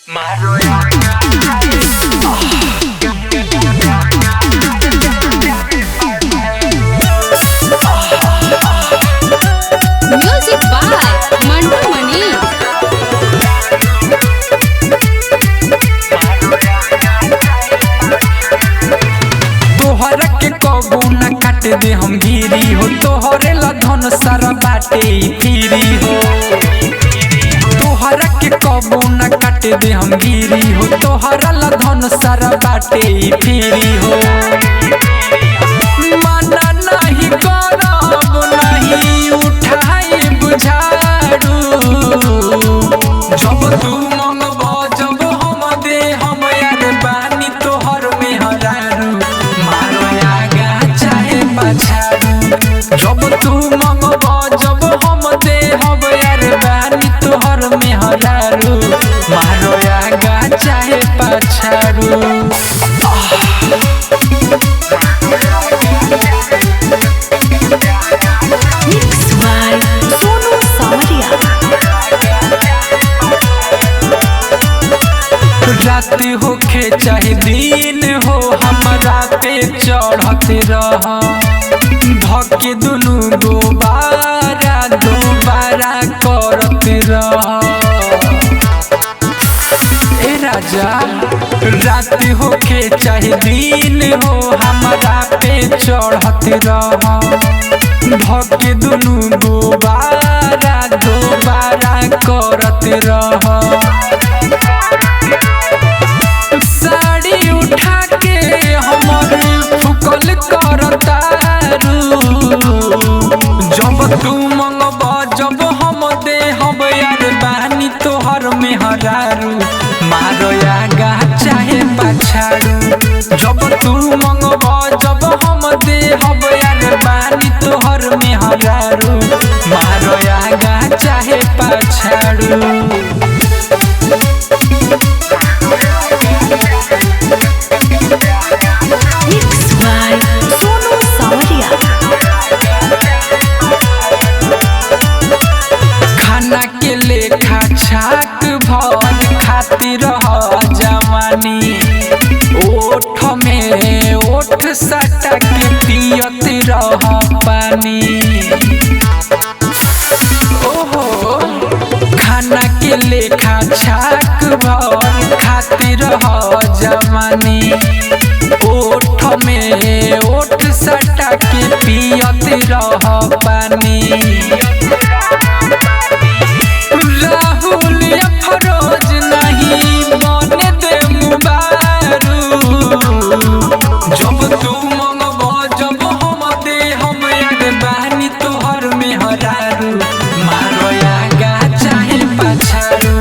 Music by Mandu Mani. तोहरा के कबू न काट दे हम गिरी हो, तोहरे ला धन सारा बाटे फिरी हो। तोहरा के कबू न काट दे हम गिरी हो, तोहरा ला धन सारा बाटे फिरी हो। मना नहीं करब नहीं उठाई बुझारू, जब तू मंगब जब हम दे हम यार बानी तोहर में हरारू। मारो आगा चाहे पछारू, जब तू मंगब जब हम दे हम यार बानी तोहर में हरारू। मारो आगा चाहे पछारू। Mixed by Sonu Samaria. रात होखे चाहे दिन हो, हमरा पे चढ़त रह। धके दुनू दोबारा दोबारा करत रह। ए राजा रात होखे चाहे दिन हो, हमरा पे चढ़त रह। धके दुनू दोबारा दोबारा करत रह। साड़ी उठा के हमर फुकल करतारू, जब तू मंगब जब हम दे हम यार बानी तोहर में हरारू। मारो आगा चाहे पछारू, जब तू मंगब जब हम दे हम यार बानी तोहर में हरारू। मारो आगा चाहे पछारू। Mixed by Sonu Samaria. खाना के लेखा छाक भर खातिर जवानी, ओठ में ओठ सटा के पियत रह पानी। ओहो खाना के लेखा छाक भर खातिर जवानी, ओठ में ओठ सटा के पियत रह पानी। राहुल अफरोज नहीं बने दे मुबारू, जब तू मंगब जब हम दे हम यार बानी तोहर में हरारू। मारो आगा चाहे पछारू,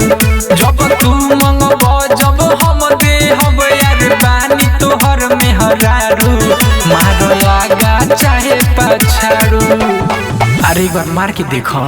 जब तू मंगब जब हम दे हम यार बानी तोहर में हरारू। मारो आगा चाहे पछारू। अरे एक बार मार के देखो।